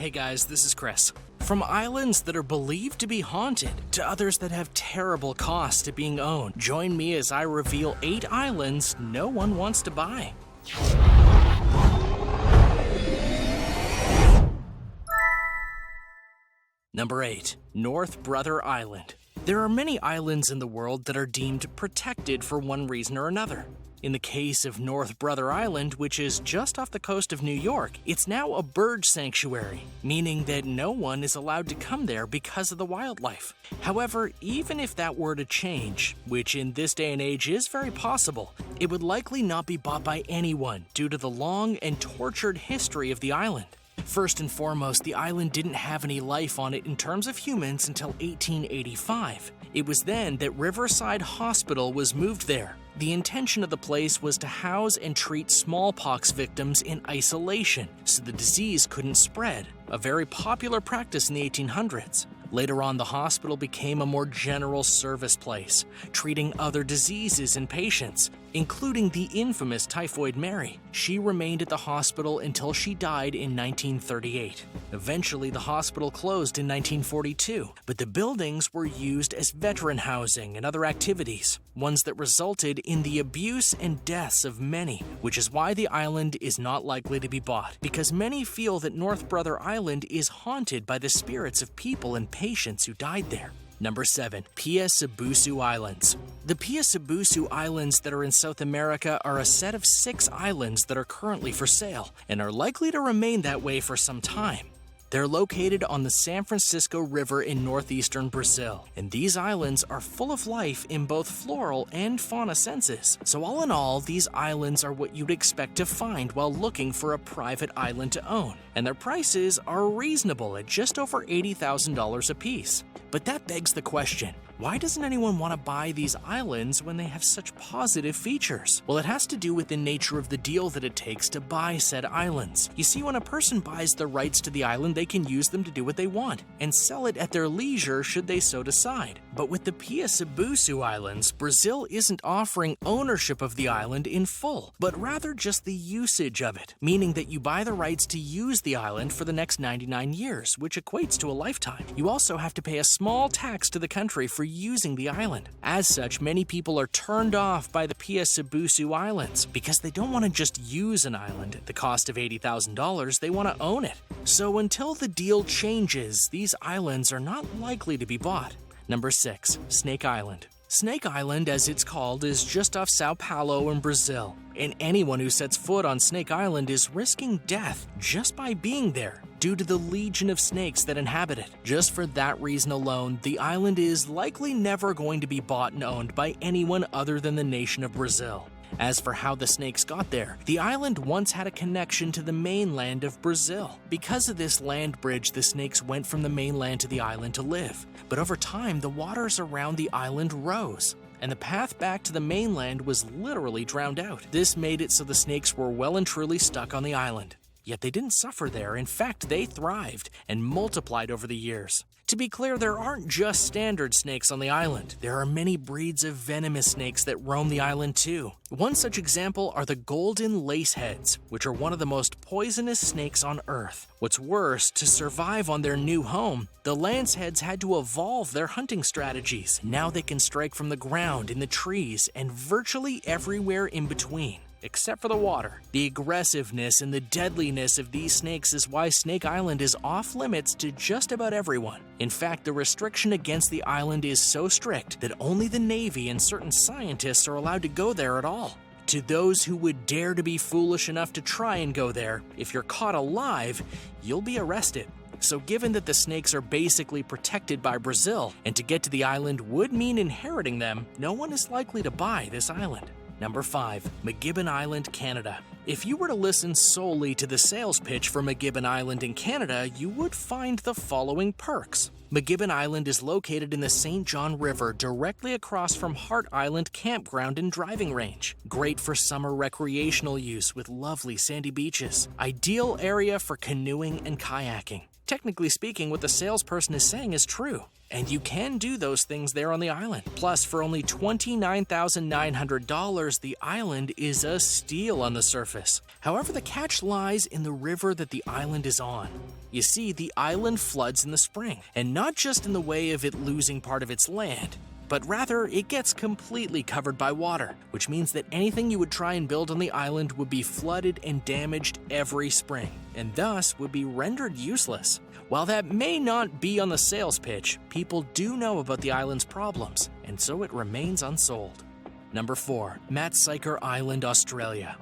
Hey guys, this is Chris. From islands that are believed to be haunted to others that have terrible costs to being owned, join me as I reveal 8 islands no one wants to buy. Number 8. North Brother Island. There are many islands in the world that are deemed protected for one reason or another. In the case of North Brother Island, which is just off the coast of New York, it's now a bird sanctuary, meaning that no one is allowed to come there because of the wildlife. However, even if that were to change, which in this day and age is very possible, it would likely not be bought by anyone due to the long and tortured history of the island. First and foremost, the island didn't have any life on it in terms of humans until 1885. It was then that Riverside Hospital was moved there. The intention of the place was to house and treat smallpox victims in isolation so the disease couldn't spread, a very popular practice in the 1800s. Later on, the hospital became a more general service place, treating other diseases in patients, including the infamous Typhoid Mary. She remained at the hospital until she died in 1938. Eventually, the hospital closed in 1942, but the buildings were used as veteran housing and other activities, ones that resulted in the abuse and deaths of many, which is why the island is not likely to be bought, because many feel that North Brother Island is haunted by the spirits of people and patients who died there. Number 7. Boa Su Islands. The Boa Su Islands that are in South America are a set of 6 islands that are currently for sale and are likely to remain that way for some time. They're located on the San Francisco River in northeastern Brazil, and these islands are full of life in both floral and fauna senses. So all in all, these islands are what you'd expect to find while looking for a private island to own, and their prices are reasonable at just over $80,000 a piece. But that begs the question, why doesn't anyone want to buy these islands when they have such positive features? Well, it has to do with the nature of the deal that it takes to buy said islands. You see, when a person buys the rights to the island, they can use them to do what they want and sell it at their leisure should they so decide. But with the Boa Su Islands, Brazil isn't offering ownership of the island in full, but rather just the usage of it, meaning that you buy the rights to use the island for the next 99 years, which equates to a lifetime. You also have to pay a small tax to the country for using the island. As such, many people are turned off by the Boa Su Islands because they don't want to just use an island at the cost of $80,000, they want to own it. So until the deal changes, these islands are not likely to be bought. Number 6. Snake Island. Snake Island, as it's called, is just off Sao Paulo in Brazil, and anyone who sets foot on Snake Island is risking death just by being there due to the legion of snakes that inhabit it. Just for that reason alone, the island is likely never going to be bought and owned by anyone other than the nation of Brazil. As for how the snakes got there, the island once had a connection to the mainland of Brazil. Because of this land bridge, the snakes went from the mainland to the island to live. But over time, the waters around the island rose, and the path back to the mainland was literally drowned out. This made it so the snakes were well and truly stuck on the island. Yet they didn't suffer there. In fact, they thrived and multiplied over the years. To be clear, there aren't just standard snakes on the island. There are many breeds of venomous snakes that roam the island too. One such example are the golden laceheads, which are one of the most poisonous snakes on Earth. What's worse, to survive on their new home, the lanceheads had to evolve their hunting strategies. Now they can strike from the ground, in the trees, and virtually everywhere in between, except for the water. The aggressiveness and the deadliness of these snakes is why Snake Island is off limits to just about everyone. In fact, the restriction against the island is so strict that only the Navy and certain scientists are allowed to go there at all. To those who would dare to be foolish enough to try and go there, if you're caught alive, you'll be arrested. So given that the snakes are basically protected by Brazil, and to get to the island would mean inheriting them, no one is likely to buy this island. Number 5. MacGibbon Island, Canada. If you were to listen solely to the sales pitch for MacGibbon Island in Canada, you would find the following perks. MacGibbon Island is located in the St. John River directly across from Hart Island Campground and Driving Range. Great for summer recreational use with lovely sandy beaches. Ideal area for canoeing and kayaking. Technically speaking, what the salesperson is saying is true, and you can do those things there on the island. Plus, for only $29,900, the island is a steal on the surface. surface. However, the catch lies in the river that the island is on. You see, the island floods in the spring, and not just in the way of it losing part of its land, but rather it gets completely covered by water, which means that anything you would try and build on the island would be flooded and damaged every spring, and thus would be rendered useless. While that may not be on the sales pitch, people do know about the island's problems, and so it remains unsold. Number 4. Matsyker Island, Australia.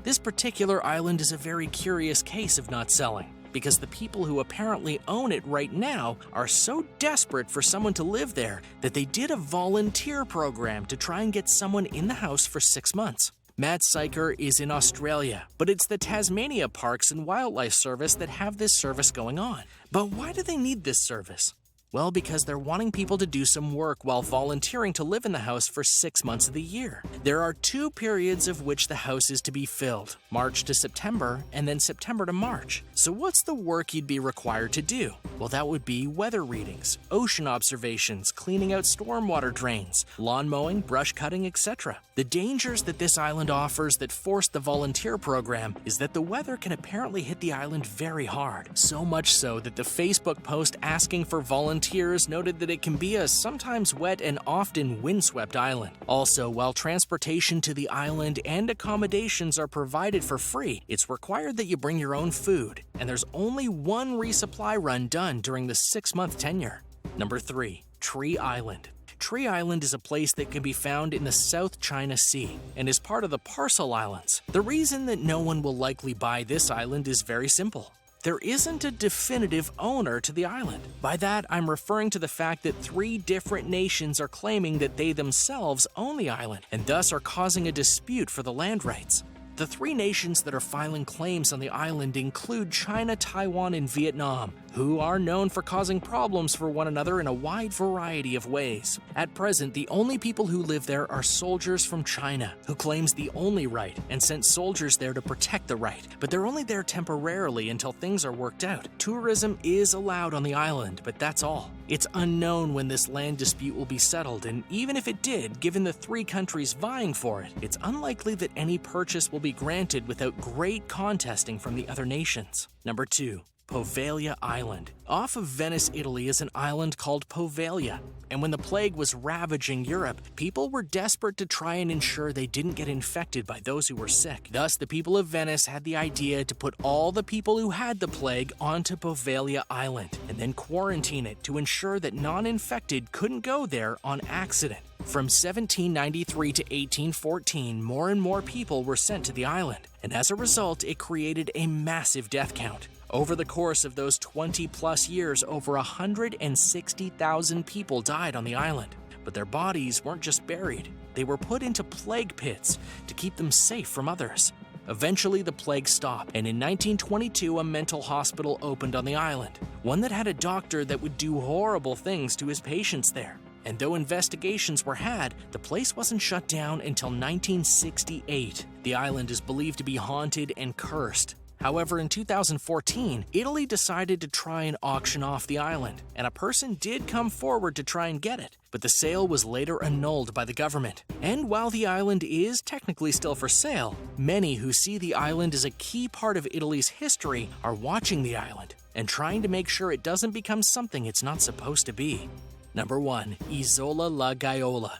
This particular island is a very curious case of not selling, because the people who apparently own it right now are so desperate for someone to live there that they did a volunteer program to try and get someone in the house for 6 months. Matsyker is in Australia, but it's the Tasmania Parks and Wildlife Service that have this service going on. But why do they need this service? Well, because they're wanting people to do some work while volunteering to live in the house for 6 months of the year. There are 2 periods of which the house is to be filled, March to September, and then September to March. So what's the work you'd be required to do? Well, that would be weather readings, ocean observations, cleaning out stormwater drains, lawn mowing, brush cutting, etc. The dangers that this island offers that forced the volunteer program is that the weather can apparently hit the island very hard. So much so that the Facebook post asking for volunteers noted that it can be a sometimes wet and often windswept island. Also, while transportation to the island and accommodations are provided for free, it's required that you bring your own food, and there's only one resupply run done during the 6-month tenure. Number 3. Tree Island. Tree Island is a place that can be found in the South China Sea and is part of the Parcel Islands. The reason that no one will likely buy this island is very simple. There isn't a definitive owner to the island. By that, I'm referring to the fact that 3 different nations are claiming that they themselves own the island and thus are causing a dispute for the land rights. The 3 nations that are filing claims on the island include China, Taiwan, and Vietnam, who are known for causing problems for one another in a wide variety of ways. At present, the only people who live there are soldiers from China, who claims the only right and sent soldiers there to protect the right, but they're only there temporarily until things are worked out. Tourism is allowed on the island, but that's all. It's unknown when this land dispute will be settled, and even if it did, given the 3 countries vying for it, it's unlikely that any purchase will be granted without great contesting from the other nations. Number 2. Paveglia Island. Off of Venice, Italy is an island called Paveglia, and when the plague was ravaging Europe, people were desperate to try and ensure they didn't get infected by those who were sick. Thus, the people of Venice had the idea to put all the people who had the plague onto Paveglia Island, and then quarantine it to ensure that non-infected couldn't go there on accident. From 1793 to 1814, more and more people were sent to the island, and as a result, it created a massive death count. Over the course of those 20-plus years, over 160,000 people died on the island. But their bodies weren't just buried. They were put into plague pits to keep them safe from others. Eventually, the plague stopped, and in 1922, a mental hospital opened on the island, one that had a doctor that would do horrible things to his patients there. And though investigations were had, the place wasn't shut down until 1968. The island is believed to be haunted and cursed. However, in 2014, Italy decided to try and auction off the island, and a person did come forward to try and get it, but the sale was later annulled by the government. And while the island is technically still for sale, many who see the island as a key part of Italy's history are watching the island and trying to make sure it doesn't become something it's not supposed to be. Number 1. Isola la Gaiola.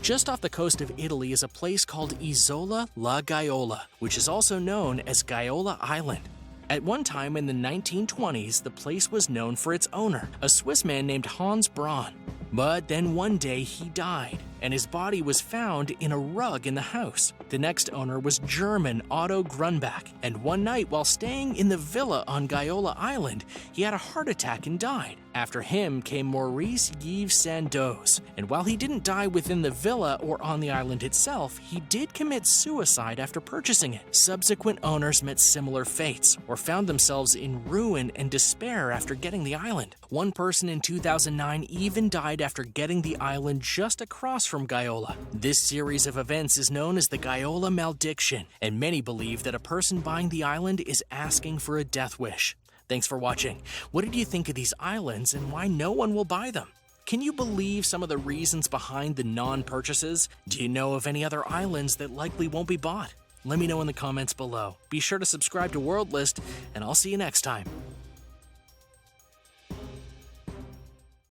Just off the coast of Italy is a place called Isola la Gaiola, which is also known as Gaiola Island. At one time in the 1920s, the place was known for its owner, a Swiss man named Hans Braun. But then one day he died, and his body was found in a rug in the house. The next owner was German Otto Grunbach, and one night while staying in the villa on Gaiola Island, he had a heart attack and died. After him came Maurice Yves Sandoz, and while he didn't die within the villa or on the island itself, he did commit suicide after purchasing it. Subsequent owners met similar fates, or found themselves in ruin and despair after getting the island. One person in 2009 even died after getting the island just across from Gaiola. This series of events is known as the Gaiola malediction, and many believe that a person buying the island is asking for a death wish. Thanks for watching. What did you think of these islands and why no one will buy them? Can you believe some of the reasons behind the non-purchases? Do you know of any other islands that likely won't be bought? Let me know in the comments below. Be sure to subscribe to World List, and I'll see you next time.